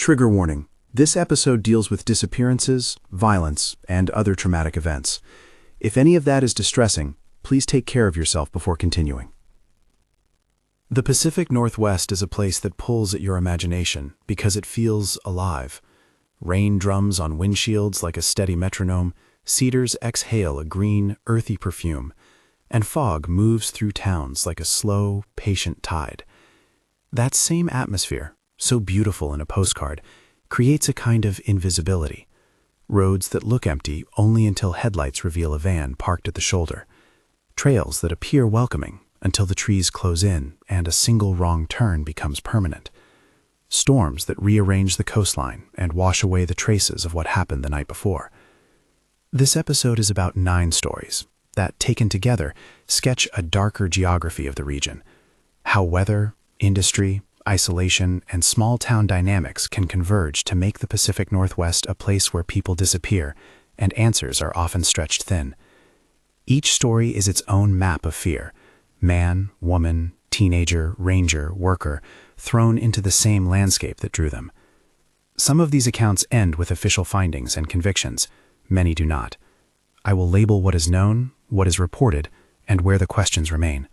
Trigger warning. This episode deals with disappearances, violence, and other traumatic events. If any of that is distressing, please take care of yourself before continuing. The Pacific Northwest is a place that pulls at your imagination because it feels alive. Rain drums on windshields like a steady metronome, cedars exhale a green, earthy perfume, and fog moves through towns like a slow, patient tide. That same atmosphere, so beautiful in a postcard, creates a kind of invisibility. Roads that look empty only until headlights reveal a van parked at the shoulder. Trails that appear welcoming until the trees close in and a single wrong turn becomes permanent. Storms that rearrange the coastline and wash away the traces of what happened the night before. This episode is about 9 stories that, taken together, sketch a darker geography of the region. How weather, industry, isolation, and small-town dynamics can converge to make the Pacific Northwest a place where people disappear and answers are often stretched thin. Each story is its own map of fear. Man, woman, teenager, ranger, worker, thrown into the same landscape that drew them. Some of these accounts end with official findings and convictions. Many do not. I will label what is known, what is reported, and where the questions remain.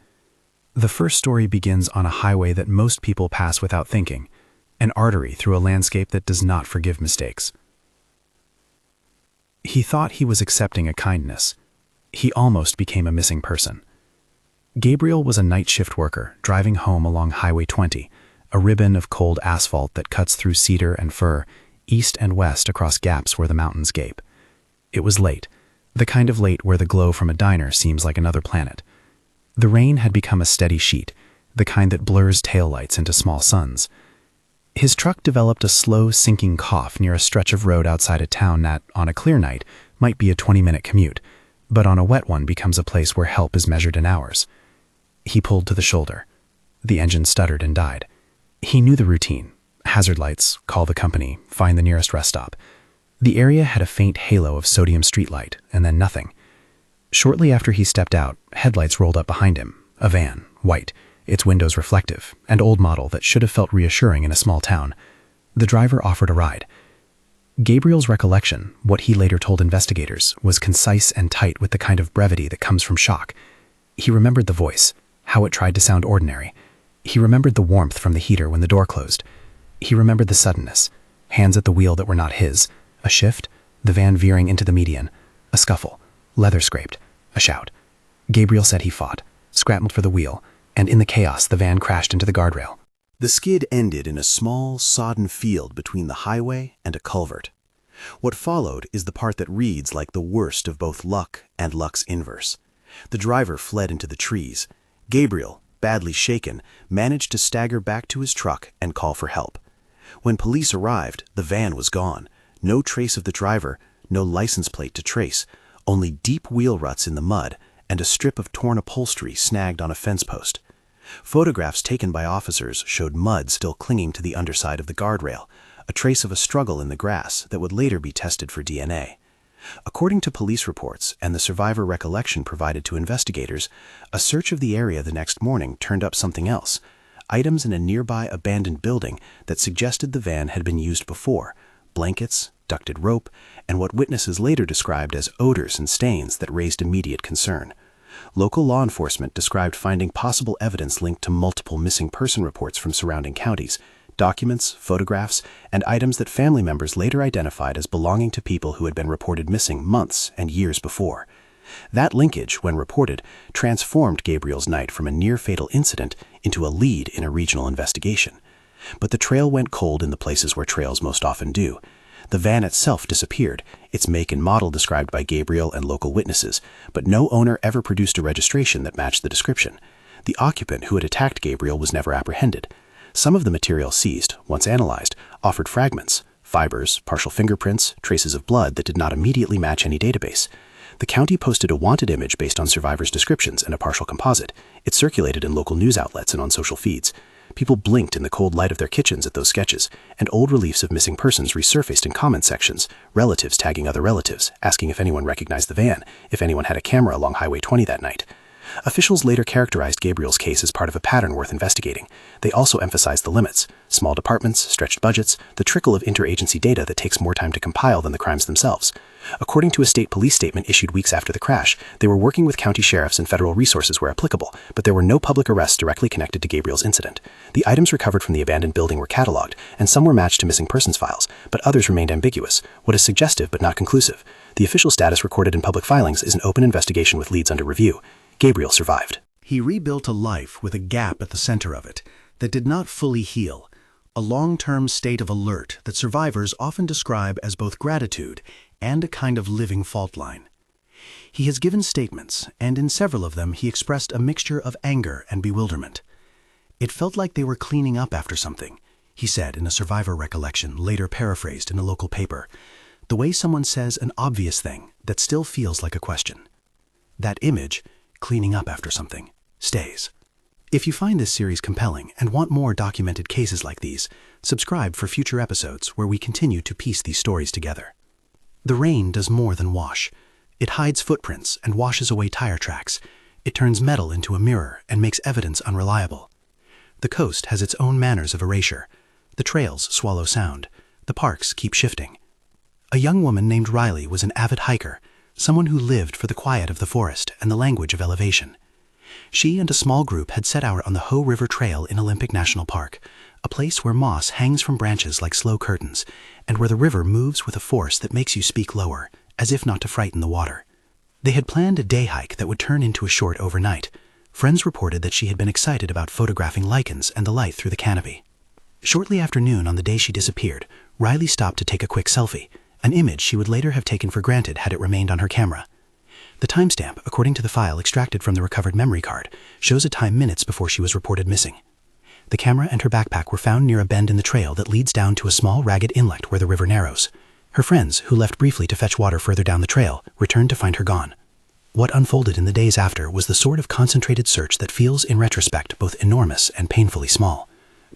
The first story begins on a highway that most people pass without thinking, an artery through a landscape that does not forgive mistakes. He thought he was accepting a kindness. He almost became a missing person. Gabriel was a night shift worker driving home along Highway 20, a ribbon of cold asphalt that cuts through cedar and fir, east and west across gaps where the mountains gape. It was late, the kind of late where the glow from a diner seems like another planet. The rain had become a steady sheet, the kind that blurs taillights into small suns. His truck developed a slow, sinking cough near a stretch of road outside a town that, on a clear night, might be a 20-minute commute, but on a wet one becomes a place where help is measured in hours. He pulled to the shoulder. The engine stuttered and died. He knew the routine. Hazard lights, call the company, find the nearest rest stop. The area had a faint halo of sodium streetlight, and then nothing. Shortly after he stepped out, headlights rolled up behind him, a van, white, its windows reflective, an old model that should have felt reassuring in a small town. The driver offered a ride. Gabriel's recollection, what he later told investigators, was concise and tight with the kind of brevity that comes from shock. He remembered the voice, how it tried to sound ordinary. He remembered the warmth from the heater when the door closed. He remembered the suddenness, hands at the wheel that were not his, a shift, the van veering into the median, a scuffle, leather scraped, a shout. Gabriel said he fought, scrambled for the wheel, and in the chaos the van crashed into the guardrail. The skid ended in a small, sodden field between the highway and a culvert. What followed is the part that reads like the worst of both luck and luck's inverse. The driver fled into the trees. Gabriel, badly shaken, managed to stagger back to his truck and call for help. When police arrived, the van was gone. No trace of the driver, no license plate to trace, only deep wheel ruts in the mud and a strip of torn upholstery snagged on a fence post. Photographs taken by officers showed mud still clinging to the underside of the guardrail, a trace of a struggle in the grass that would later be tested for DNA. According to police reports and the survivor recollection provided to investigators, a search of the area the next morning turned up something else, items in a nearby abandoned building that suggested the van had been used before, blankets, ducted rope, and what witnesses later described as odors and stains that raised immediate concern. Local law enforcement described finding possible evidence linked to multiple missing person reports from surrounding counties, documents, photographs, and items that family members later identified as belonging to people who had been reported missing months and years before. That linkage, when reported, transformed Gabriel's night from a near-fatal incident into a lead in a regional investigation. But the trail went cold in the places where trails most often do. The van itself disappeared, its make and model described by Gabriel and local witnesses, but no owner ever produced a registration that matched the description. The occupant who had attacked Gabriel was never apprehended. Some of the material seized, once analyzed, offered fragments, fibers, partial fingerprints, traces of blood that did not immediately match any database. The county posted a wanted image based on survivors' descriptions and a partial composite. It circulated in local news outlets and on social feeds. People blinked in the cold light of their kitchens at those sketches, and old reliefs of missing persons resurfaced in comment sections, relatives tagging other relatives, asking if anyone recognized the van, if anyone had a camera along Highway 20 that night. Officials later characterized Gabriel's case as part of a pattern worth investigating. They also emphasized the limits: small departments, stretched budgets, the trickle of interagency data that takes more time to compile than the crimes themselves. According to a state police statement issued weeks after the crash, they were working with county sheriffs and federal resources where applicable, but there were no public arrests directly connected to Gabriel's incident. The items recovered from the abandoned building were cataloged, and some were matched to missing persons files, but others remained ambiguous, what is suggestive but not conclusive. The official status recorded in public filings is an open investigation with leads under review. Gabriel survived. He rebuilt a life with a gap at the center of it that did not fully heal, a long-term state of alert that survivors often describe as both gratitude and a kind of living fault line. He has given statements, and in several of them he expressed a mixture of anger and bewilderment. "It felt like they were cleaning up after something," he said in a survivor recollection later paraphrased in a local paper, "the way someone says an obvious thing that still feels like a question." That image, cleaning up after something, stays. If you find this series compelling and want more documented cases like these, subscribe for future episodes where we continue to piece these stories together. The rain does more than wash. It hides footprints and washes away tire tracks. It turns metal into a mirror and makes evidence unreliable. The coast has its own manners of erasure. The trails swallow sound. The parks keep shifting. A young woman named Riley was an avid hiker, someone who lived for the quiet of the forest and the language of elevation. She and a small group had set out on the Hoh River Trail in Olympic National Park, a place where moss hangs from branches like slow curtains, and where the river moves with a force that makes you speak lower, as if not to frighten the water. They had planned a day hike that would turn into a short overnight. Friends reported that she had been excited about photographing lichens and the light through the canopy. Shortly after noon on the day she disappeared, Riley stopped to take a quick selfie, an image she would later have taken for granted had it remained on her camera. The timestamp, according to the file extracted from the recovered memory card, shows a time minutes before she was reported missing. The camera and her backpack were found near a bend in the trail that leads down to a small ragged inlet where the river narrows. Her friends, who left briefly to fetch water further down the trail, returned to find her gone. What unfolded in the days after was the sort of concentrated search that feels, in retrospect, both enormous and painfully small.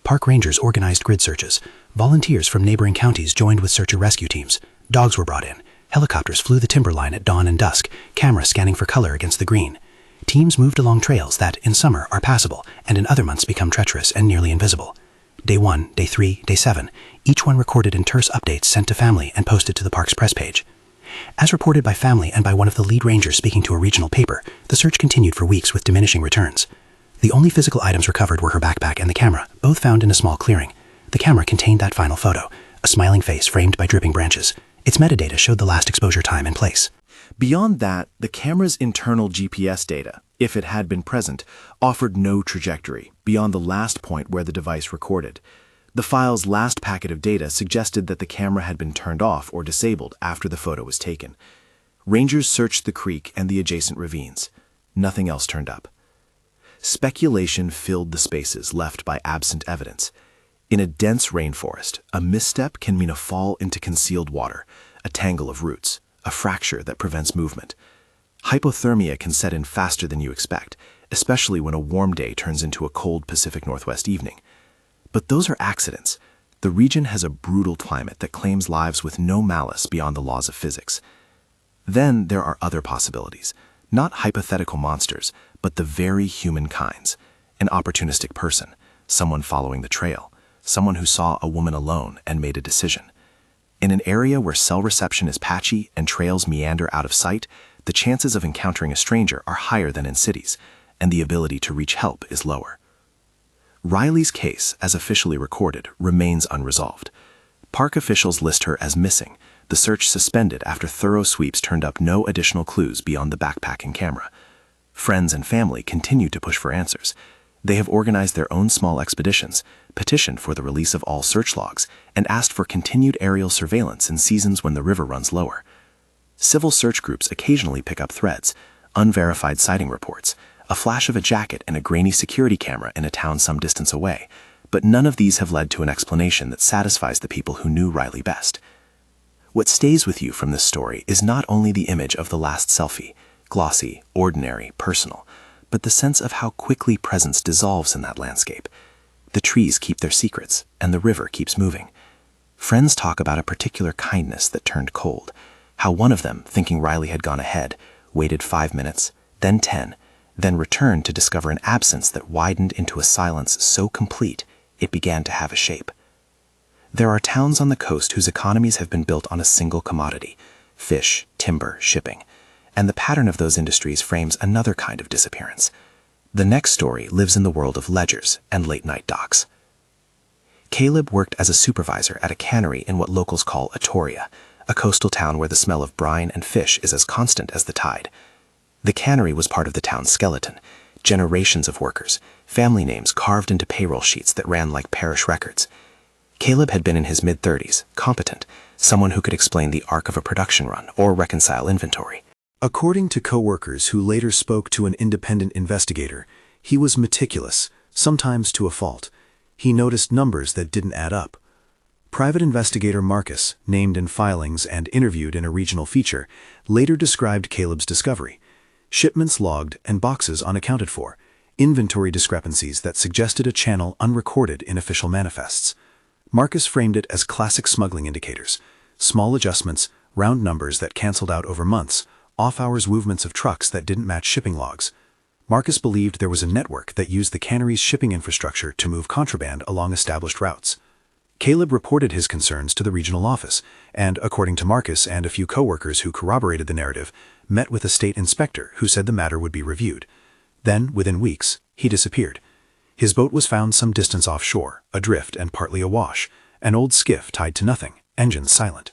Park rangers organized grid searches. Volunteers from neighboring counties joined with search and rescue teams. Dogs were brought in. Helicopters flew the timberline at dawn and dusk, cameras scanning for color against the green. Teams moved along trails that, in summer, are passable, and in other months become treacherous and nearly invisible. Day 1, Day 3, Day 7, each one recorded in terse updates sent to family and posted to the park's press page. As reported by family and by one of the lead rangers speaking to a regional paper, the search continued for weeks with diminishing returns. The only physical items recovered were her backpack and the camera, both found in a small clearing. The camera contained that final photo, a smiling face framed by dripping branches. Its metadata showed the last exposure time and place. Beyond that, the camera's internal GPS data, if it had been present, offered no trajectory beyond the last point where the device recorded. The file's last packet of data suggested that the camera had been turned off or disabled after the photo was taken. Rangers searched the creek and the adjacent ravines. Nothing else turned up. Speculation filled the spaces left by absent evidence. In a dense rainforest, a misstep can mean a fall into concealed water, a tangle of roots, a fracture that prevents movement. Hypothermia can set in faster than you expect, especially when a warm day turns into a cold Pacific Northwest evening. But those are accidents. The region has a brutal climate that claims lives with no malice beyond the laws of physics. Then there are other possibilities, not hypothetical monsters, but the very human kinds. An opportunistic person, someone following the trail, someone who saw a woman alone and made a decision. In an area where cell reception is patchy and trails meander out of sight, the chances of encountering a stranger are higher than in cities, and the ability to reach help is lower. Riley's case, as officially recorded, remains unresolved. Park officials list her as missing, the search suspended after thorough sweeps turned up no additional clues beyond the backpack and camera. Friends and family continue to push for answers. They have organized their own small expeditions, petitioned for the release of all search logs, and asked for continued aerial surveillance in seasons when the river runs lower. Civil search groups occasionally pick up threads, unverified sighting reports, a flash of a jacket and a grainy security camera in a town some distance away, but none of these have led to an explanation that satisfies the people who knew Riley best. What stays with you from this story is not only the image of the last selfie, glossy, ordinary, personal, but the sense of how quickly presence dissolves in that landscape. The trees keep their secrets, and the river keeps moving. Friends talk about a particular kindness that turned cold, how one of them, thinking Riley had gone ahead, waited 5 minutes, then 10, then returned to discover an absence that widened into a silence so complete it began to have a shape. There are towns on the coast whose economies have been built on a single commodity: fish, timber, shipping, and the pattern of those industries frames another kind of disappearance. The next story lives in the world of ledgers and late-night docks. Caleb worked as a supervisor at a cannery in what locals call Atoria, a coastal town where the smell of brine and fish is as constant as the tide. The cannery was part of the town's skeleton: generations of workers, family names carved into payroll sheets that ran like parish records. Caleb had been in his mid-30s, competent, someone who could explain the arc of a production run or reconcile inventory. According to co-workers who later spoke to an independent investigator, he was meticulous, sometimes to a fault. He noticed numbers that didn't add up. Private investigator Marcus, named in filings and interviewed in a regional feature, later described Caleb's discovery: shipments logged and boxes unaccounted for, inventory discrepancies that suggested a channel unrecorded in official manifests. Marcus framed it as classic smuggling indicators: small adjustments, round numbers that canceled out over months, off-hours movements of trucks that didn't match shipping logs. Marcus believed there was a network that used the cannery's shipping infrastructure to move contraband along established routes. Caleb reported his concerns to the regional office, and, according to Marcus and a few co-workers who corroborated the narrative, met with a state inspector who said the matter would be reviewed. Then, within weeks, he disappeared. His boat was found some distance offshore, adrift and partly awash, an old skiff tied to nothing, engines silent.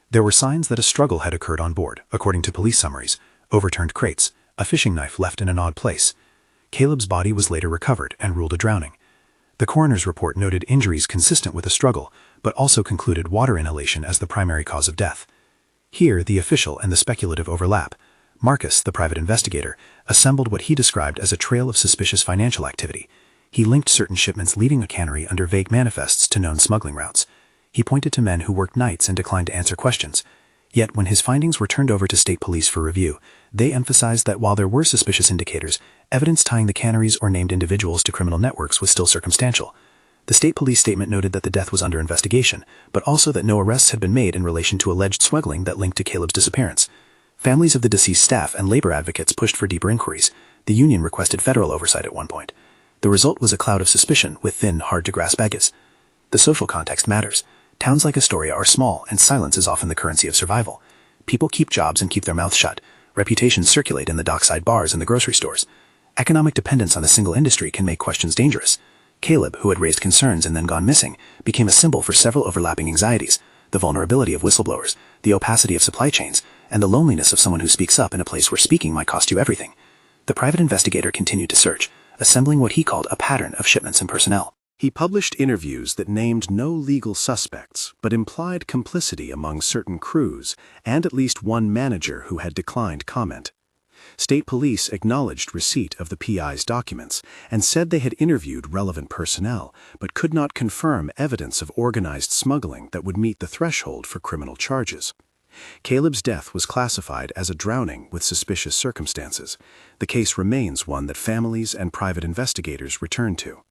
There were signs that a struggle had occurred on board, according to police summaries: overturned crates, a fishing knife left in an odd place. Caleb's body was later recovered and ruled a drowning. The coroner's report noted injuries consistent with a struggle, but also concluded water inhalation as the primary cause of death. Here, the official and the speculative overlap. Marcus, the private investigator, assembled what he described as a trail of suspicious financial activity. He linked certain shipments leaving a cannery under vague manifests to known smuggling routes. He pointed to men who worked nights and declined to answer questions. Yet when his findings were turned over to state police for review, they emphasized that while there were suspicious indicators, evidence tying the canneries or named individuals to criminal networks was still circumstantial. The state police statement noted that the death was under investigation, but also that no arrests had been made in relation to alleged smuggling that linked to Caleb's disappearance. Families of the deceased staff and labor advocates pushed for deeper inquiries. The union requested federal oversight at one point. The result was a cloud of suspicion with thin, hard-to-grasp edges. The social context matters. Towns like Astoria are small, and silence is often the currency of survival. People keep jobs and keep their mouths shut. Reputations circulate in the dockside bars and the grocery stores. Economic dependence on a single industry can make questions dangerous. Caleb, who had raised concerns and then gone missing, became a symbol for several overlapping anxieties: the vulnerability of whistleblowers, the opacity of supply chains, and the loneliness of someone who speaks up in a place where speaking might cost you everything. The private investigator continued to search, assembling what he called a pattern of shipments and personnel. He published interviews that named no legal suspects, but implied complicity among certain crews and at least one manager who had declined comment. State police acknowledged receipt of the PI's documents and said they had interviewed relevant personnel, but could not confirm evidence of organized smuggling that would meet the threshold for criminal charges. Caleb's death was classified as a drowning with suspicious circumstances. The case remains one that families and private investigators return to.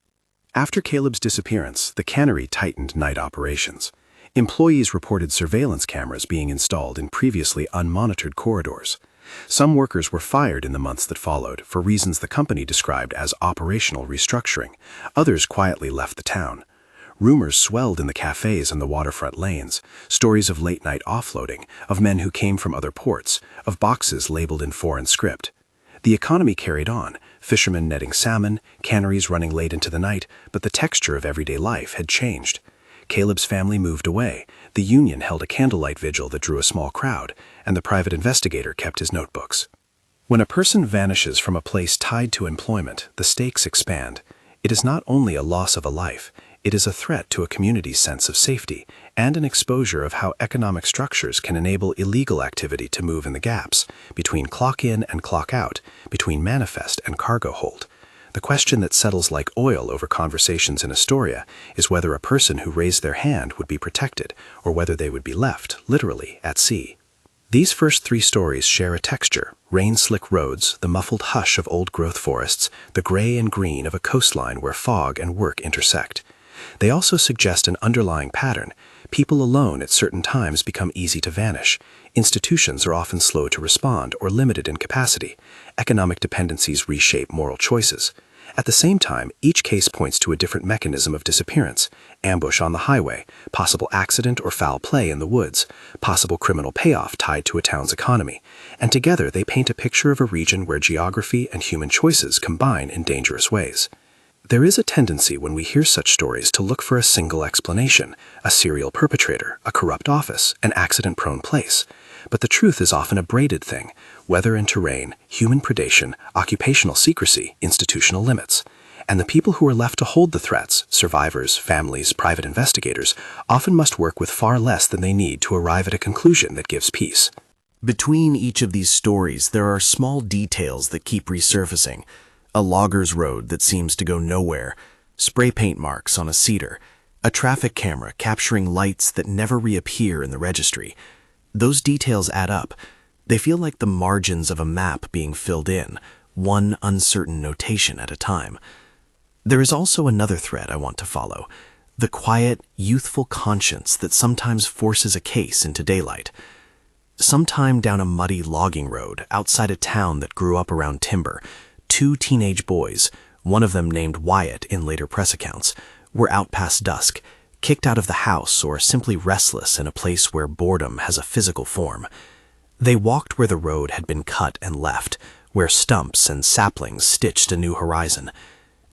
After Caleb's disappearance, the cannery tightened night operations. Employees reported surveillance cameras being installed in previously unmonitored corridors. Some workers were fired in the months that followed for reasons the company described as operational restructuring. Others quietly left the town. Rumors swelled in the cafes and the waterfront lanes, stories of late-night offloading, of men who came from other ports, of boxes labeled in foreign script. The economy carried on, fishermen netting salmon, canneries running late into the night, but the texture of everyday life had changed. Caleb's family moved away, the union held a candlelight vigil that drew a small crowd, and the private investigator kept his notebooks. When a person vanishes from a place tied to employment, the stakes expand. It is not only a loss of a life, it is a threat to a community's sense of safety and an exposure of how economic structures can enable illegal activity to move in the gaps between clock in and clock out, between manifest and cargo hold. The question that settles like oil over conversations in Astoria is whether a person who raised their hand would be protected or whether they would be left, literally, at sea. These first three stories share a texture: rain-slick roads, the muffled hush of old-growth forests, the gray and green of a coastline where fog and work intersect. They also suggest an underlying pattern: People alone at certain times become easy to vanish. Institutions are often slow to respond or limited in capacity. Economic dependencies reshape moral choices. At the same time, each case points to a different mechanism of disappearance: ambush on the highway, possible accident or foul play in the woods, possible criminal payoff tied to a town's economy, and together they paint a picture of a region where geography and human choices combine in dangerous ways. There is a tendency when we hear such stories to look for a single explanation: a serial perpetrator, a corrupt office, an accident-prone place. But the truth is often a braided thing: weather and terrain, human predation, occupational secrecy, institutional limits. And the people who are left to hold the threats, survivors, families, private investigators, often must work with far less than they need to arrive at a conclusion that gives peace. Between each of these stories, there are small details that keep resurfacing. A logger's road that seems to go nowhere, spray paint marks on a cedar, a traffic camera capturing lights that never reappear in the registry. Those details add up. They feel like the margins of a map being filled in, one uncertain notation at a time. There is also another thread I want to follow: the quiet, youthful conscience that sometimes forces a case into daylight. Sometime down a muddy logging road outside a town that grew up around timber, two teenage boys, one of them named Wyatt in later press accounts, were out past dusk, kicked out of the house or simply restless in a place where boredom has a physical form. They walked where the road had been cut and left, where stumps and saplings stitched a new horizon.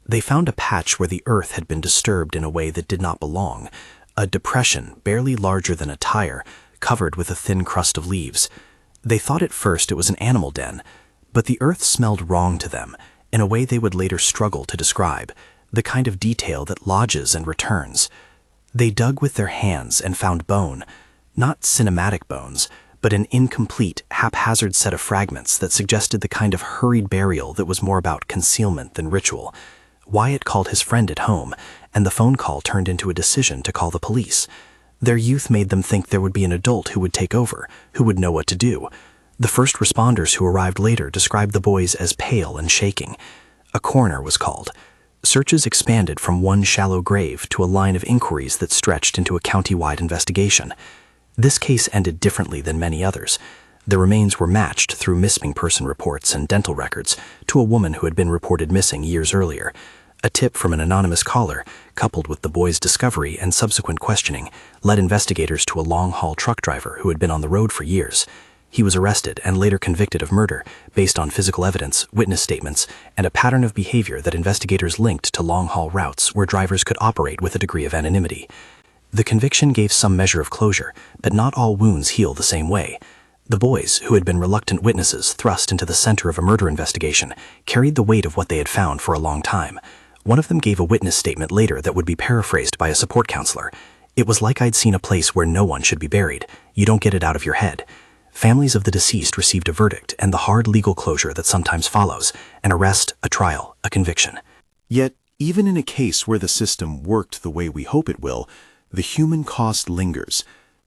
They found a patch where the earth had been disturbed in a way that did not belong, a depression barely larger than a tire, covered with a thin crust of leaves. They thought at first it was an animal den, but the earth smelled wrong to them, in a way they would later struggle to describe, the kind of detail that lodges and returns. They dug with their hands and found bone, not cinematic bones, but an incomplete, haphazard set of fragments that suggested the kind of hurried burial that was more about concealment than ritual. Wyatt called his friend at home, and the phone call turned into a decision to call the police. Their youth made them think there would be an adult who would take over, who would know what to do. The first responders who arrived later described the boys as pale and shaking. A coroner was called. Searches expanded from one shallow grave to a line of inquiries that stretched into a county-wide investigation. This case ended differently than many others. The remains were matched through missing person reports and dental records to a woman who had been reported missing years earlier. A tip from an anonymous caller, coupled with the boys' discovery and subsequent questioning, led investigators to a long-haul truck driver who had been on the road for years. He was arrested and later convicted of murder, based on physical evidence, witness statements, and a pattern of behavior that investigators linked to long-haul routes where drivers could operate with a degree of anonymity. The conviction gave some measure of closure, but not all wounds heal the same way. The boys, who had been reluctant witnesses thrust into the center of a murder investigation, carried the weight of what they had found for a long time. One of them gave a witness statement later that would be paraphrased by a support counselor. "It was like I'd seen a place where no one should be buried. You don't get it out of your head." Families of the deceased received a verdict and the hard legal closure that sometimes follows: an arrest, a trial, a conviction. Yet, even in a case where the system worked the way we hope it will, the human cost lingers: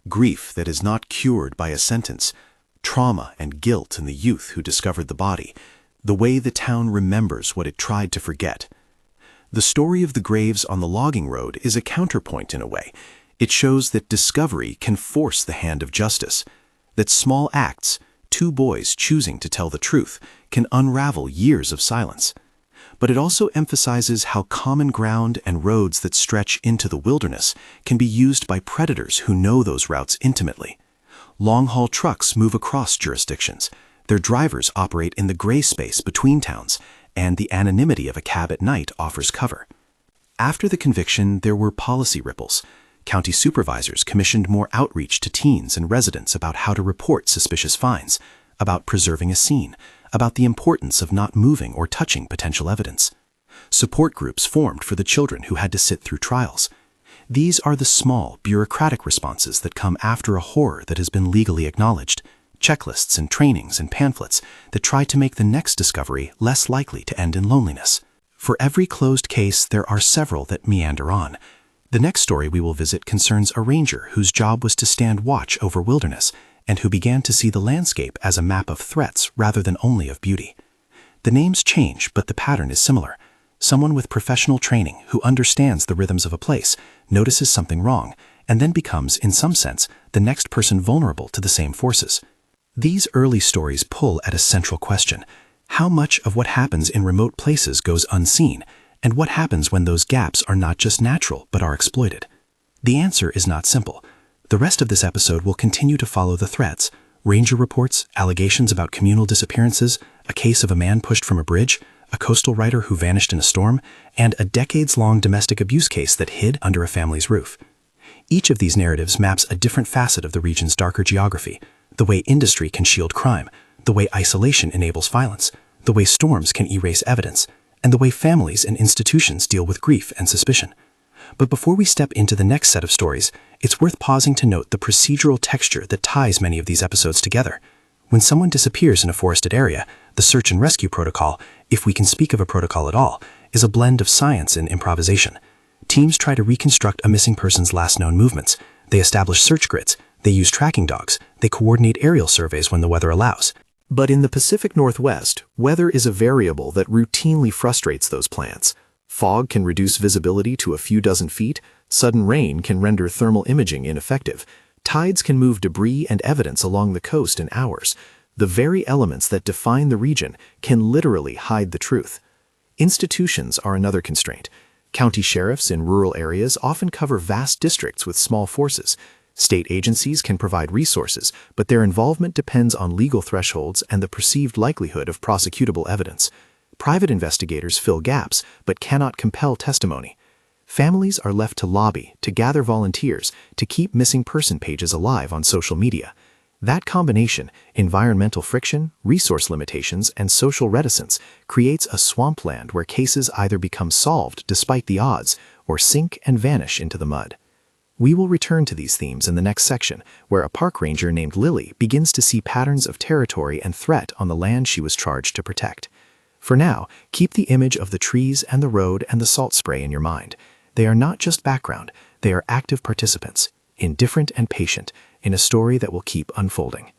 grief that is not cured by a sentence, trauma and guilt in the youth who discovered the body, the way the town remembers what it tried to forget. The story of the graves on the logging road is a counterpoint in a way. It shows that discovery can force the hand of justice, that small acts, two boys choosing to tell the truth, can unravel years of silence. But it also emphasizes how common ground and roads that stretch into the wilderness can be used by predators who know those routes intimately. Long-haul trucks move across jurisdictions. Their drivers operate in the gray space between towns, and the anonymity of a cab at night offers cover. After the conviction, there were policy ripples. County supervisors commissioned more outreach to teens and residents about how to report suspicious finds, about preserving a scene, about the importance of not moving or touching potential evidence. Support groups formed for the children who had to sit through trials. These are the small, bureaucratic responses that come after a horror that has been legally acknowledged: checklists and trainings and pamphlets that try to make the next discovery less likely to end in loneliness. For every closed case, there are several that meander on. The next story we will visit concerns a ranger whose job was to stand watch over wilderness and who began to see the landscape as a map of threats rather than only of beauty. The names change, but the pattern is similar. Someone with professional training who understands the rhythms of a place, notices something wrong, and then becomes, in some sense, the next person vulnerable to the same forces. These early stories pull at a central question: how much of what happens in remote places goes unseen, and what happens when those gaps are not just natural but are exploited? The answer is not simple. The rest of this episode will continue to follow the threads: ranger reports, allegations about communal disappearances, a case of a man pushed from a bridge, a coastal writer who vanished in a storm, and a decades-long domestic abuse case that hid under a family's roof. Each of these narratives maps a different facet of the region's darker geography: the way industry can shield crime, the way isolation enables violence, the way storms can erase evidence, and the way families and institutions deal with grief and suspicion. But before we step into the next set of stories, it's worth pausing to note the procedural texture that ties many of these episodes together. When someone disappears in a forested area, the search and rescue protocol, if we can speak of a protocol at all, is a blend of science and improvisation. Teams try to reconstruct a missing person's last known movements. They establish search grids. They use tracking dogs. They coordinate aerial surveys when the weather allows. But in the Pacific Northwest, weather is a variable that routinely frustrates those plans. Fog can reduce visibility to a few dozen feet. Sudden rain can render thermal imaging ineffective. Tides can move debris and evidence along the coast in hours. The very elements that define the region can literally hide the truth. Institutions are another constraint. County sheriffs in rural areas often cover vast districts with small forces. State agencies can provide resources, but their involvement depends on legal thresholds and the perceived likelihood of prosecutable evidence. Private investigators fill gaps, but cannot compel testimony. Families are left to lobby, to gather volunteers, to keep missing person pages alive on social media. That combination, environmental friction, resource limitations, and social reticence, creates a swampland where cases either become solved despite the odds or sink and vanish into the mud. We will return to these themes in the next section, where a park ranger named Lily begins to see patterns of territory and threat on the land she was charged to protect. For now, keep the image of the trees and the road and the salt spray in your mind. They are not just background, they are active participants, indifferent and patient, in a story that will keep unfolding.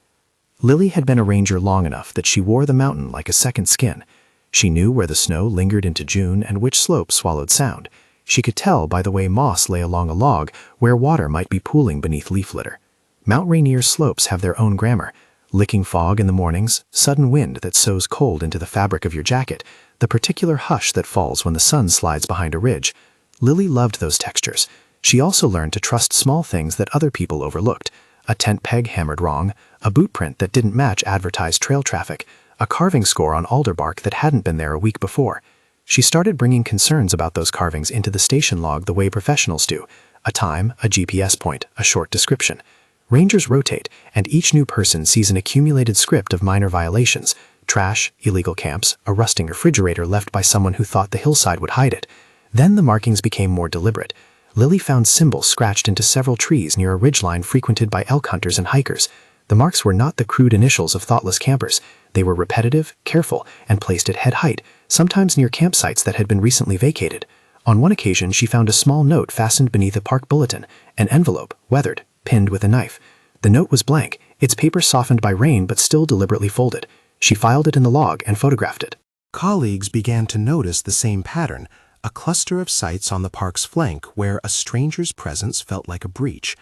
Lily had been a ranger long enough that she wore the mountain like a second skin. She knew where the snow lingered into June and which slope swallowed sound. She could tell by the way moss lay along a log where water might be pooling beneath leaf litter. Mount Rainier's slopes have their own grammar: licking fog in the mornings, sudden wind that sows cold into the fabric of your jacket, the particular hush that falls when the sun slides behind a ridge. Lily loved those textures. She also learned to trust small things that other people overlooked: a tent peg hammered wrong, a boot print that didn't match advertised trail traffic, a carving score on alder bark that hadn't been there a week before. She started bringing concerns about those carvings into the station log the way professionals do: a time, a GPS point, a short description. Rangers rotate, and each new person sees an accumulated script of minor violations: trash, illegal camps, a rusting refrigerator left by someone who thought the hillside would hide it. Then the markings became more deliberate. Lily found symbols scratched into several trees near a ridgeline frequented by elk hunters and hikers. The marks were not the crude initials of thoughtless campers. They were repetitive, careful, and placed at head height, sometimes near campsites that had been recently vacated. On one occasion, she found a small note fastened beneath a park bulletin, an envelope, weathered, pinned with a knife. The note was blank, its paper softened by rain but still deliberately folded. She filed it in the log and photographed it. Colleagues began to notice the same pattern: a cluster of sites on the park's flank where a stranger's presence felt like a breach.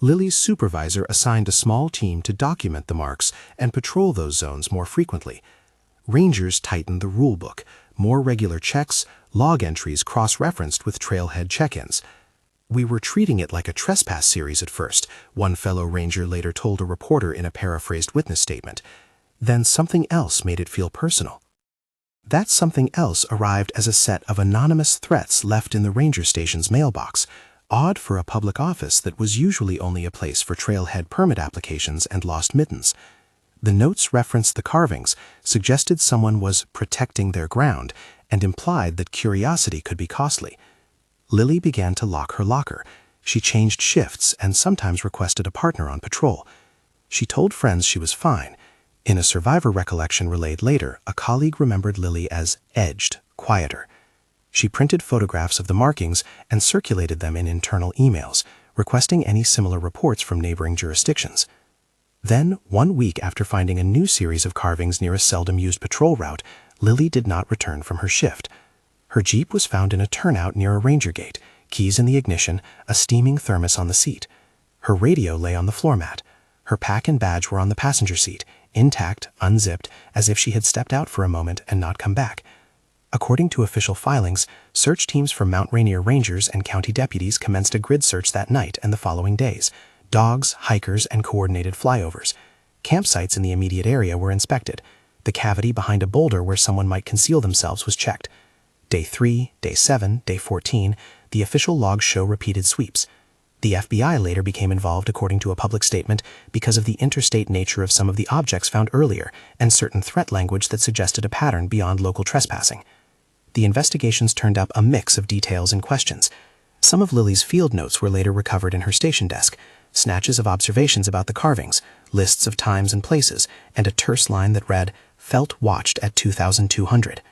Lily's supervisor assigned a small team to document the marks and patrol those zones more frequently. Rangers tightened the rulebook: more regular checks, log entries cross-referenced with trailhead check-ins. "We were treating it like a trespass series at first," one fellow ranger later told a reporter in a paraphrased witness statement. Then something else made it feel personal. That something else arrived as a set of anonymous threats left in the ranger station's mailbox, odd for a public office that was usually only a place for trailhead permit applications and lost mittens. The notes referenced the carvings, suggested someone was protecting their ground, and implied that curiosity could be costly. Lily began to lock her locker. She changed shifts and sometimes requested a partner on patrol. She told friends she was fine. In a survivor recollection relayed later, a colleague remembered Lily as edged, quieter. She printed photographs of the markings and circulated them in internal emails, requesting any similar reports from neighboring jurisdictions. Then, 1 week after finding a new series of carvings near a seldom-used patrol route, Lily did not return from her shift. Her Jeep was found in a turnout near a ranger gate, keys in the ignition, a steaming thermos on the seat. Her radio lay on the floor mat. Her pack and badge were on the passenger seat, intact, unzipped, as if she had stepped out for a moment and not come back. According to official filings, search teams from Mount Rainier Rangers and county deputies commenced a grid search that night and the following days. Dogs, hikers, and coordinated flyovers. Campsites in the immediate area were inspected. The cavity behind a boulder where someone might conceal themselves was checked. Day 3, Day 7, Day 14, the official logs show repeated sweeps. The FBI later became involved according to a public statement because of the interstate nature of some of the objects found earlier and certain threat language that suggested a pattern beyond local trespassing. The investigations turned up a mix of details and questions. Some of Lily's field notes were later recovered in her station desk, snatches of observations about the carvings, lists of times and places, and a terse line that read, "Felt watched at 2200.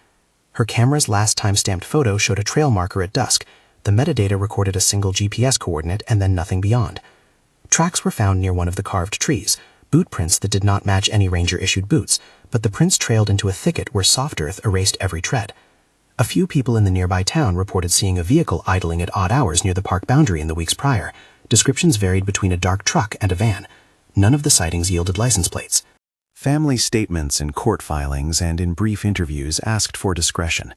Her camera's last time-stamped photo showed a trail marker at dusk. The metadata recorded a single GPS coordinate and then nothing beyond. Tracks were found near one of the carved trees, boot prints that did not match any ranger-issued boots, but the prints trailed into a thicket where soft earth erased every tread. A few people in the nearby town reported seeing a vehicle idling at odd hours near the park boundary in the weeks prior. Descriptions varied between a dark truck and a van. None of the sightings yielded license plates. Family statements in court filings and in brief interviews asked for discretion.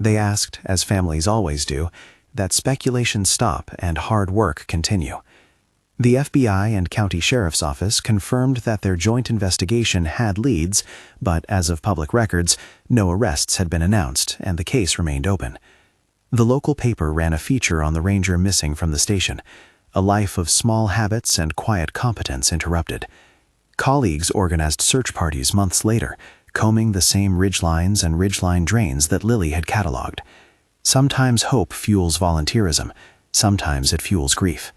They asked, as families always do, that speculation stop and hard work continue. The FBI and county sheriff's office confirmed that their joint investigation had leads, but as of public records, no arrests had been announced and the case remained open. The local paper ran a feature on the ranger missing from the station, a life of small habits and quiet competence interrupted. Colleagues organized search parties months later, combing the same ridgelines and ridgeline drains that Lily had cataloged. Sometimes hope fuels volunteerism, sometimes it fuels grief.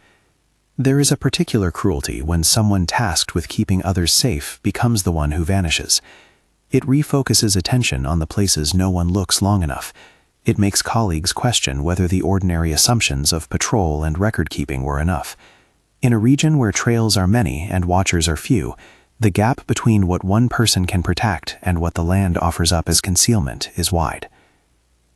There is a particular cruelty when someone tasked with keeping others safe becomes the one who vanishes. It refocuses attention on the places no one looks long enough. It makes colleagues question whether the ordinary assumptions of patrol and record-keeping were enough. In a region where trails are many and watchers are few, the gap between what one person can protect and what the land offers up as concealment is wide.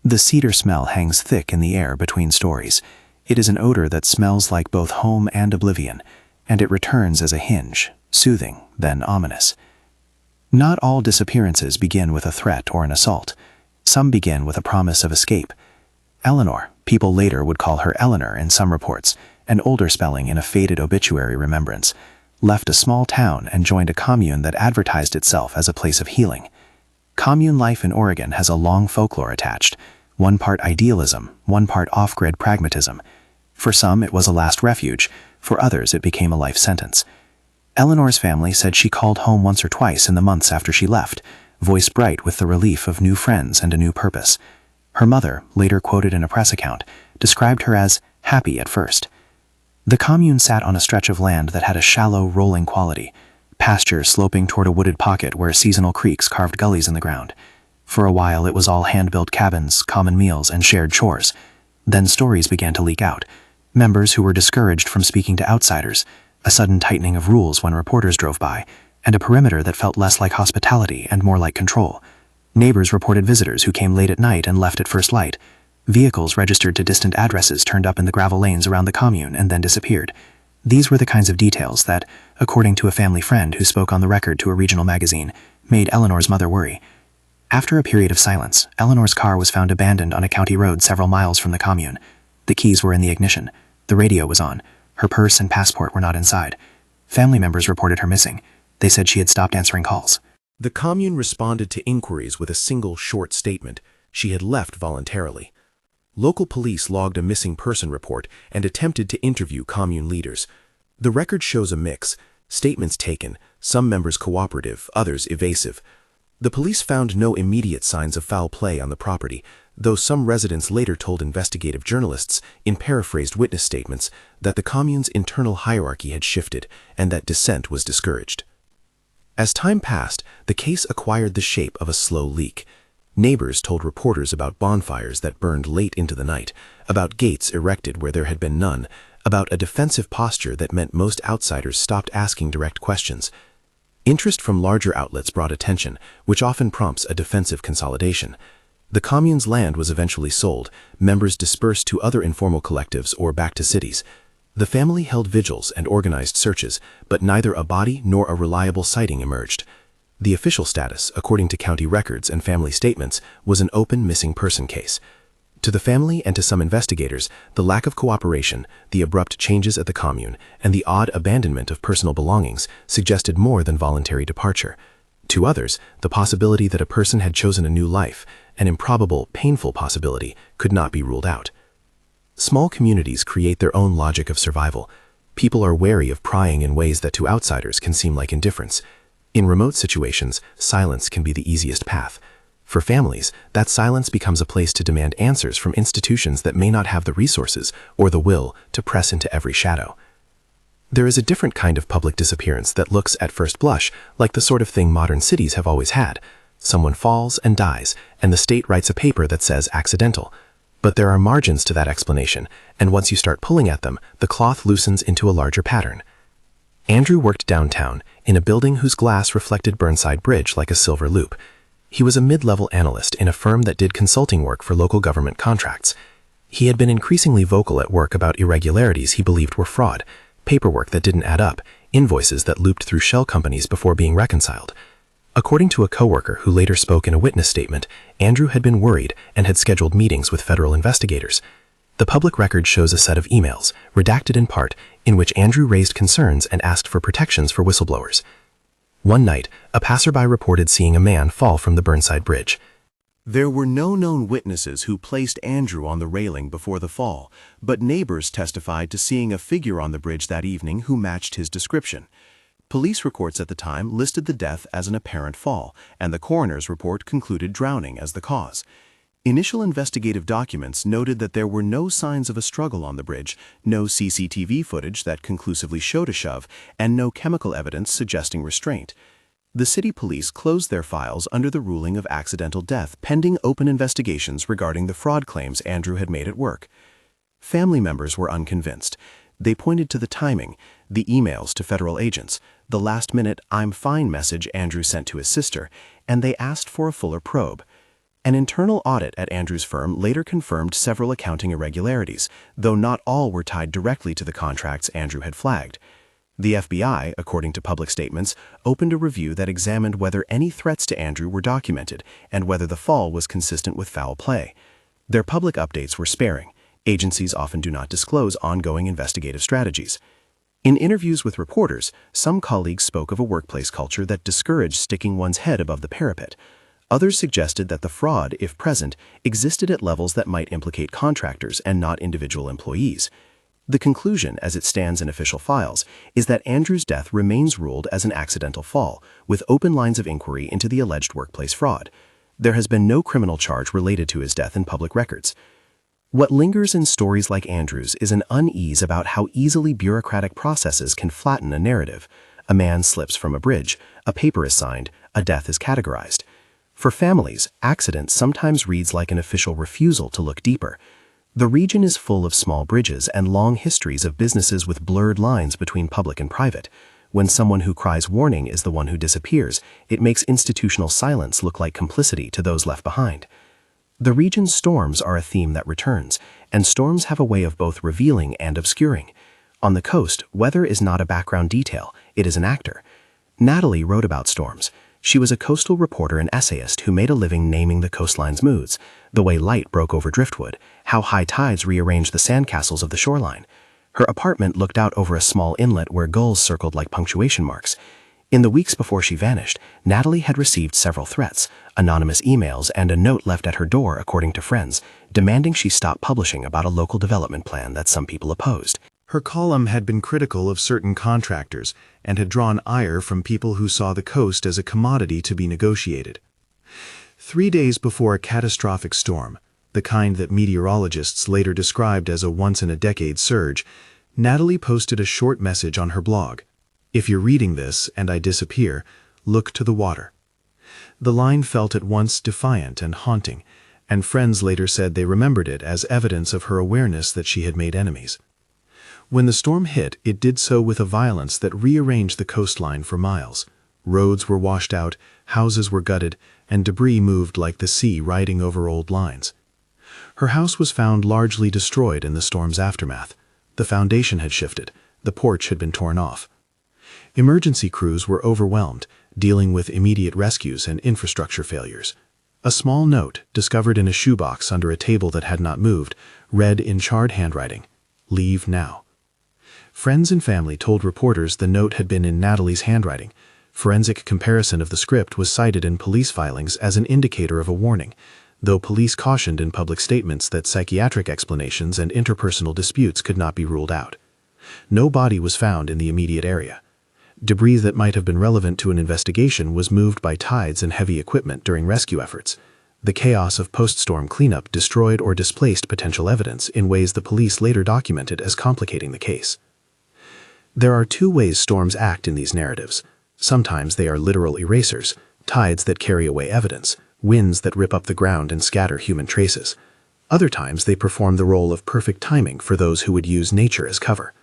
The cedar smell hangs thick in the air between stories. It is an odor that smells like both home and oblivion, and it returns as a hinge, soothing, then ominous. Not all disappearances begin with a threat or an assault. Some begin with a promise of escape. Eleanor, people later would call her Eleanor in some reports, an older spelling in a faded obituary remembrance, left a small town and joined a commune that advertised itself as a place of healing. Commune life in Oregon has a long folklore attached, one part idealism, one part off-grid pragmatism. For some, it was a last refuge. For others, it became a life sentence. Eleanor's family said she called home once or twice in the months after she left, voice bright with the relief of new friends and a new purpose. Her mother, later quoted in a press account, described her as happy at first. The commune sat on a stretch of land that had a shallow, rolling quality, pasture sloping toward a wooded pocket where seasonal creeks carved gullies in the ground. For a while, it was all hand-built cabins, common meals, and shared chores. Then stories began to leak out. Members who were discouraged from speaking to outsiders, a sudden tightening of rules when reporters drove by, and a perimeter that felt less like hospitality and more like control. Neighbors reported visitors who came late at night and left at first light. Vehicles registered to distant addresses turned up in the gravel lanes around the commune and then disappeared. These were the kinds of details that, according to a family friend who spoke on the record to a regional magazine, made Eleanor's mother worry. After a period of silence, Eleanor's car was found abandoned on a county road several miles from the commune. The keys were in the ignition. The radio was on. Her purse and passport were not inside. Family members reported her missing. They said she had stopped answering calls. The commune responded to inquiries with a single short statement. She had left voluntarily. Local police logged a missing person report and attempted to interview commune leaders. The record shows a mix. Statements taken, some members cooperative, others evasive. The police found no immediate signs of foul play on the property, though some residents later told investigative journalists, in paraphrased witness statements, that the commune's internal hierarchy had shifted and that dissent was discouraged. As time passed, the case acquired the shape of a slow leak. Neighbors told reporters about bonfires that burned late into the night, about gates erected where there had been none, about a defensive posture that meant most outsiders stopped asking direct questions. Interest from larger outlets brought attention, which often prompts a defensive consolidation. The commune's land was eventually sold, members dispersed to other informal collectives or back to cities. The family held vigils and organized searches, but neither a body nor a reliable sighting emerged. The official status, according to county records and family statements, was an open missing person case. To the family and to some investigators, the lack of cooperation, the abrupt changes at the commune, and the odd abandonment of personal belongings suggested more than voluntary departure. To others, the possibility that a person had chosen a new life, an improbable, painful possibility, could not be ruled out. Small communities create their own logic of survival. People are wary of prying in ways that to outsiders can seem like indifference. In remote situations, silence can be the easiest path. For families, that silence becomes a place to demand answers from institutions that may not have the resources or the will to press into every shadow. There is a different kind of public disappearance that looks, at first blush, like the sort of thing modern cities have always had. Someone falls and dies, and the state writes a paper that says accidental. But there are margins to that explanation, and once you start pulling at them, the cloth loosens into a larger pattern. Andrew worked downtown, in a building whose glass reflected Burnside Bridge like a silver loop. He was a mid-level analyst in a firm that did consulting work for local government contracts. He had been increasingly vocal at work about irregularities he believed were fraud, paperwork that didn't add up, invoices that looped through shell companies before being reconciled. According to a coworker who later spoke in a witness statement, Andrew had been worried and had scheduled meetings with federal investigators. The public record shows a set of emails, redacted in part, in which Andrew raised concerns and asked for protections for whistleblowers. One night, a passerby reported seeing a man fall from the Burnside Bridge. There were no known witnesses who placed Andrew on the railing before the fall, but neighbors testified to seeing a figure on the bridge that evening who matched his description. Police reports at the time listed the death as an apparent fall, and the coroner's report concluded drowning as the cause. Initial investigative documents noted that there were no signs of a struggle on the bridge, no CCTV footage that conclusively showed a shove, and no chemical evidence suggesting restraint. The city police closed their files under the ruling of accidental death pending open investigations regarding the fraud claims Andrew had made at work. Family members were unconvinced. They pointed to the timing, the emails to federal agents, the last-minute "I'm fine" message Andrew sent to his sister, and they asked for a fuller probe. An internal audit at Andrew's firm later confirmed several accounting irregularities, though not all were tied directly to the contracts Andrew had flagged. The FBI, according to public statements, opened a review that examined whether any threats to Andrew were documented and whether the fall was consistent with foul play. Their public updates were sparing. Agencies often do not disclose ongoing investigative strategies. In interviews with reporters, some colleagues spoke of a workplace culture that discouraged sticking one's head above the parapet. Others suggested that the fraud, if present, existed at levels that might implicate contractors and not individual employees. The conclusion, as it stands in official files, is that Andrew's death remains ruled as an accidental fall, with open lines of inquiry into the alleged workplace fraud. There has been no criminal charge related to his death in public records. What lingers in stories like Andrew's is an unease about how easily bureaucratic processes can flatten a narrative. A man slips from a bridge, a paper is signed, a death is categorized. For families, accident sometimes reads like an official refusal to look deeper. The region is full of small bridges and long histories of businesses with blurred lines between public and private. When someone who cries warning is the one who disappears, it makes institutional silence look like complicity to those left behind. The region's storms are a theme that returns, and storms have a way of both revealing and obscuring. On the coast, weather is not a background detail, it is an actor. Natalie wrote about storms. She was a coastal reporter and essayist who made a living naming the coastline's moods, the way light broke over driftwood, how high tides rearranged the sandcastles of the shoreline. Her apartment looked out over a small inlet where gulls circled like punctuation marks. In the weeks before she vanished, Natalie had received several threats, anonymous emails, and a note left at her door, according to friends, demanding she stop publishing about a local development plan that some people opposed. Her column had been critical of certain contractors and had drawn ire from people who saw the coast as a commodity to be negotiated. 3 days before a catastrophic storm, the kind that meteorologists later described as a once-in-a-decade surge, Natalie posted a short message on her blog. "If you're reading this and I disappear, look to the water." The line felt at once defiant and haunting, and friends later said they remembered it as evidence of her awareness that she had made enemies. When the storm hit, it did so with a violence that rearranged the coastline for miles. Roads were washed out, houses were gutted, and debris moved like the sea riding over old lines. Her house was found largely destroyed in the storm's aftermath. The foundation had shifted, the porch had been torn off. Emergency crews were overwhelmed, dealing with immediate rescues and infrastructure failures. A small note, discovered in a shoebox under a table that had not moved, read in charred handwriting, "Leave now." Friends and family told reporters the note had been in Natalie's handwriting. Forensic comparison of the script was cited in police filings as an indicator of a warning, though police cautioned in public statements that psychiatric explanations and interpersonal disputes could not be ruled out. No body was found in the immediate area. Debris that might have been relevant to an investigation was moved by tides and heavy equipment during rescue efforts. The chaos of post-storm cleanup destroyed or displaced potential evidence in ways the police later documented as complicating the case. There are two ways storms act in these narratives. Sometimes they are literal erasers, tides that carry away evidence, winds that rip up the ground and scatter human traces. Other times they perform the role of perfect timing for those who would use nature as cover.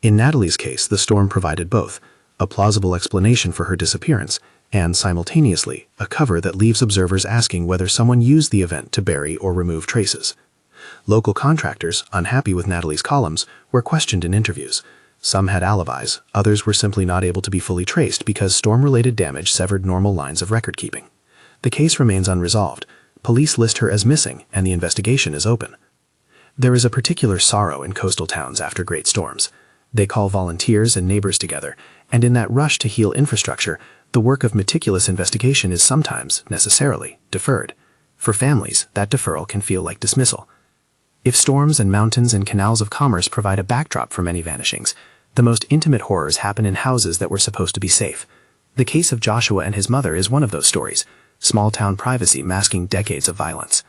In Natalie's case, the storm provided both, a plausible explanation for her disappearance, and simultaneously, a cover that leaves observers asking whether someone used the event to bury or remove traces. Local contractors, unhappy with Natalie's columns, were questioned in interviews. Some had alibis, others were simply not able to be fully traced because storm-related damage severed normal lines of record-keeping. The case remains unresolved. Police list her as missing, and the investigation is open. There is a particular sorrow in coastal towns after great storms. They call volunteers and neighbors together, and in that rush to heal infrastructure, the work of meticulous investigation is sometimes, necessarily, deferred. For families, that deferral can feel like dismissal. If storms and mountains and canals of commerce provide a backdrop for many vanishings, the most intimate horrors happen in houses that were supposed to be safe. The case of Joshua and his mother is one of those stories, small-town privacy masking decades of violence.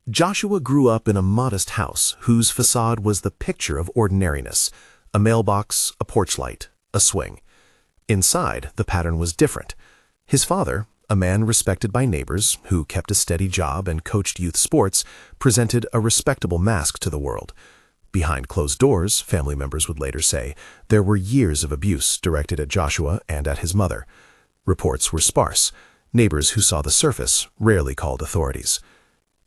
Joshua grew up in a modest house whose facade was the picture of ordinariness: a mailbox, a porch light, a swing. Inside, the pattern was different. His father, a man respected by neighbors who kept a steady job and coached youth sports, presented a respectable mask to the world. Behind closed doors, family members would later say, there were years of abuse directed at Joshua and at his mother. Reports were sparse. Neighbors who saw the surface rarely called authorities.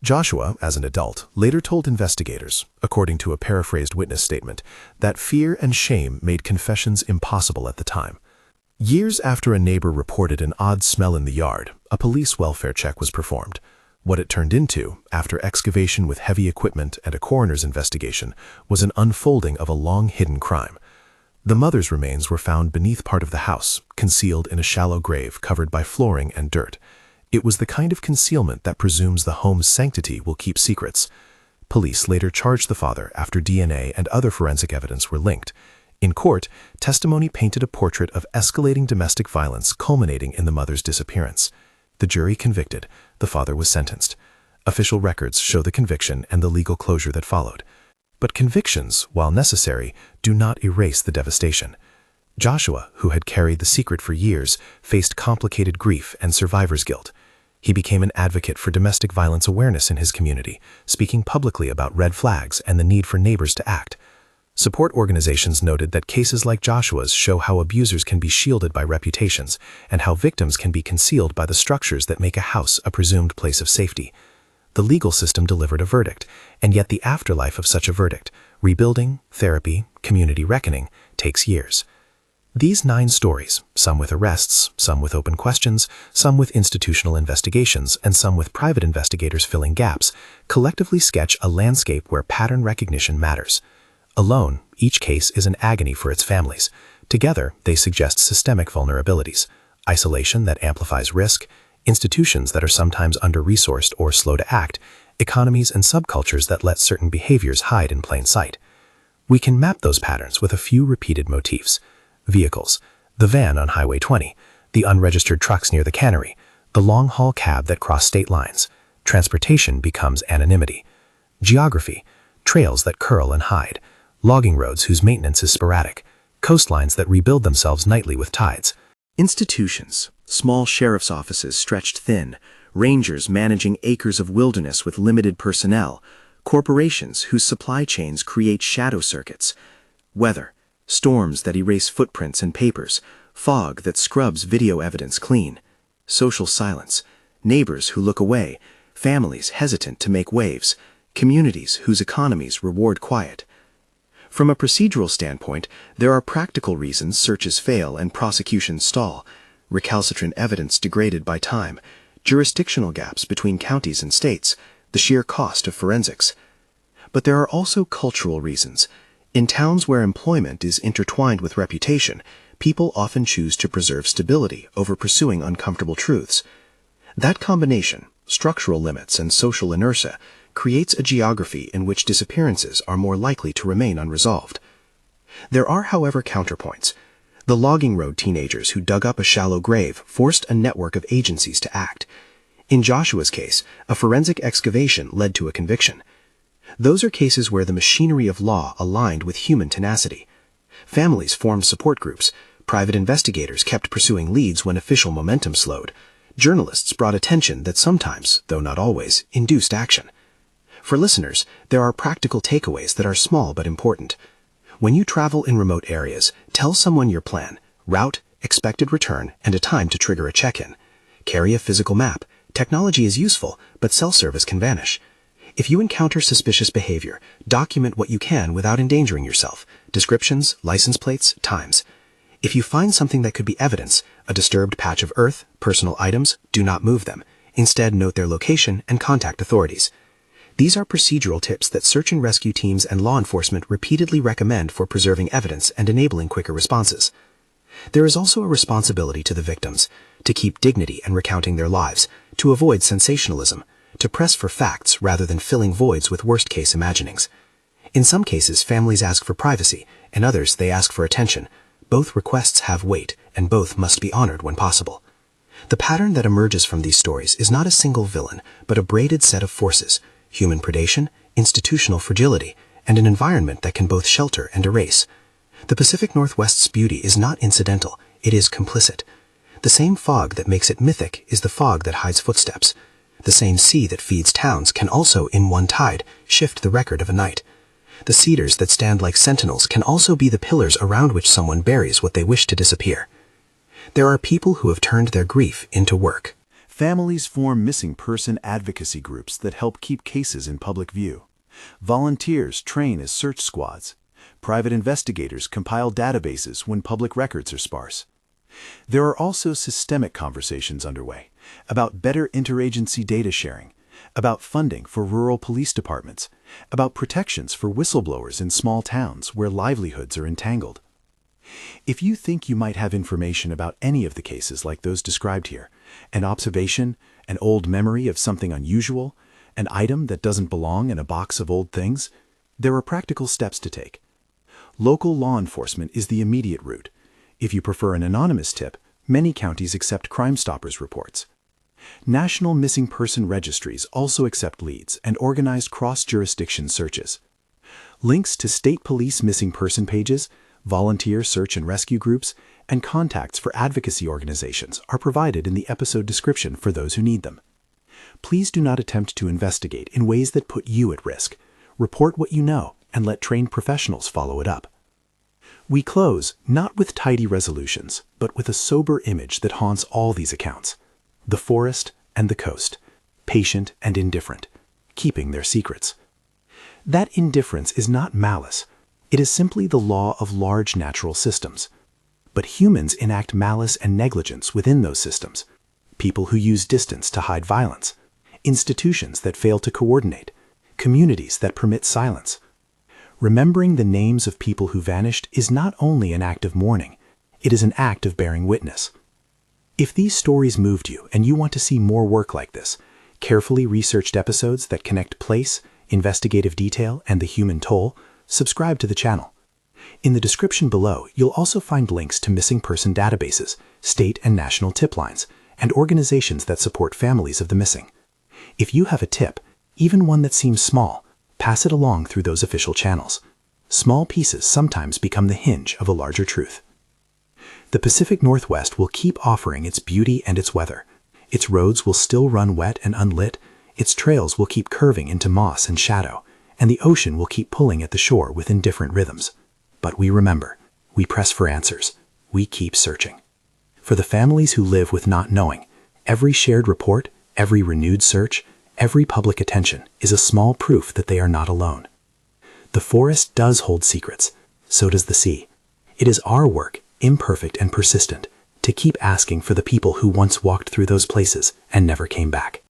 Joshua, as an adult, later told investigators, according to a paraphrased witness statement, that fear and shame made confessions impossible at the time. Years after a neighbor reported an odd smell in the yard, a police welfare check was performed. What it turned into, after excavation with heavy equipment and a coroner's investigation, was an unfolding of a long-hidden crime. The mother's remains were found beneath part of the house, concealed in a shallow grave covered by flooring and dirt. It was the kind of concealment that presumes the home's sanctity will keep secrets. Police later charged the father after DNA and other forensic evidence were linked. In court, testimony painted a portrait of escalating domestic violence culminating in the mother's disappearance. The jury convicted. The father was sentenced. Official records show the conviction and the legal closure that followed. But convictions, while necessary, do not erase the devastation. Joshua, who had carried the secret for years, faced complicated grief and survivor's guilt. He became an advocate for domestic violence awareness in his community, speaking publicly about red flags and the need for neighbors to act. Support organizations noted that cases like Joshua's show how abusers can be shielded by reputations and how victims can be concealed by the structures that make a house a presumed place of safety. The legal system delivered a verdict, and yet the afterlife of such a verdict, rebuilding, therapy, community reckoning, takes years. These 9 stories, some with arrests, some with open questions, some with institutional investigations, and some with private investigators filling gaps, collectively sketch a landscape where pattern recognition matters. Alone, each case is an agony for its families. Together, they suggest systemic vulnerabilities, isolation that amplifies risk, institutions that are sometimes under-resourced or slow to act, economies and subcultures that let certain behaviors hide in plain sight. We can map those patterns with a few repeated motifs. Vehicles: the van on Highway 20, the unregistered trucks near the cannery, the long-haul cab that crossed state lines. Transportation becomes anonymity. Geography: trails that curl and hide, logging roads whose maintenance is sporadic, coastlines that rebuild themselves nightly with tides. Institutions: small sheriff's offices stretched thin, rangers managing acres of wilderness with limited personnel, corporations whose supply chains create shadow circuits. Weather: storms that erase footprints and papers, fog that scrubs video evidence clean, social silence, neighbors who look away, families hesitant to make waves, communities whose economies reward quiet. From a procedural standpoint, there are practical reasons searches fail and prosecutions stall, recalcitrant evidence degraded by time, jurisdictional gaps between counties and states, the sheer cost of forensics. But there are also cultural reasons. In towns where employment is intertwined with reputation, people often choose to preserve stability over pursuing uncomfortable truths. That combination, structural limits and social inertia, creates a geography in which disappearances are more likely to remain unresolved. There are, however, counterpoints. The logging road teenagers who dug up a shallow grave forced a network of agencies to act. In Joshua's case, a forensic excavation led to a conviction. Those are cases where the machinery of law aligned with human tenacity. Families formed support groups. Private investigators kept pursuing leads when official momentum slowed. Journalists brought attention that sometimes, though not always, induced action. For listeners, there are practical takeaways that are small but important. When you travel in remote areas, tell someone your plan, route, expected return, and a time to trigger a check-in. Carry a physical map. Technology is useful, but self-service can vanish. If you encounter suspicious behavior, document what you can without endangering yourself. Descriptions, license plates, times. If you find something that could be evidence, a disturbed patch of earth, personal items, do not move them. Instead, note their location and contact authorities. These are procedural tips that search and rescue teams and law enforcement repeatedly recommend for preserving evidence and enabling quicker responses. There is also a responsibility to the victims, to keep dignity and recounting their lives, to avoid sensationalism, to press for facts rather than filling voids with worst-case imaginings. In some cases, families ask for privacy, in others they ask for attention. Both requests have weight, and both must be honored when possible. The pattern that emerges from these stories is not a single villain, but a braided set of forces: human predation, institutional fragility, and an environment that can both shelter and erase. The Pacific Northwest's beauty is not incidental, it is complicit. The same fog that makes it mythic is the fog that hides footsteps. The same sea that feeds towns can also, in one tide, shift the record of a night. The cedars that stand like sentinels can also be the pillars around which someone buries what they wish to disappear. There are people who have turned their grief into work. Families form missing person advocacy groups that help keep cases in public view. Volunteers train as search squads. Private investigators compile databases when public records are sparse. There are also systemic conversations underway about better interagency data sharing, about funding for rural police departments, about protections for whistleblowers in small towns where livelihoods are entangled. If you think you might have information about any of the cases like those described here, an observation, an old memory of something unusual, an item that doesn't belong in a box of old things, there are practical steps to take. Local law enforcement is the immediate route. If you prefer an anonymous tip, many counties accept Crime Stoppers reports. National missing person registries also accept leads and organize cross-jurisdiction searches. Links to state police missing person pages, volunteer search and rescue groups, and contacts for advocacy organizations are provided in the episode description for those who need them. Please do not attempt to investigate in ways that put you at risk. Report what you know and let trained professionals follow it up. We close not with tidy resolutions, but with a sober image that haunts all these accounts: the forest and the coast, patient and indifferent, keeping their secrets. That indifference is not malice. It is simply the law of large natural systems. But humans enact malice and negligence within those systems. People who use distance to hide violence. Institutions that fail to coordinate. Communities that permit silence. Remembering the names of people who vanished is not only an act of mourning, it is an act of bearing witness. If these stories moved you and you want to see more work like this, carefully researched episodes that connect place, investigative detail, and the human toll, subscribe to the channel. In the description below, you'll also find links to missing person databases, state and national tip lines, and organizations that support families of the missing. If you have a tip, even one that seems small, pass it along through those official channels. Small pieces sometimes become the hinge of a larger truth. The Pacific Northwest will keep offering its beauty and its weather. Its roads will still run wet and unlit, its trails will keep curving into moss and shadow, and the ocean will keep pulling at the shore with indifferent rhythms. But we remember, we press for answers, we keep searching. For the families who live with not knowing, every shared report, every renewed search, every public attention is a small proof that they are not alone. The forest does hold secrets, so does the sea. It is our work, imperfect and persistent, to keep asking for the people who once walked through those places and never came back.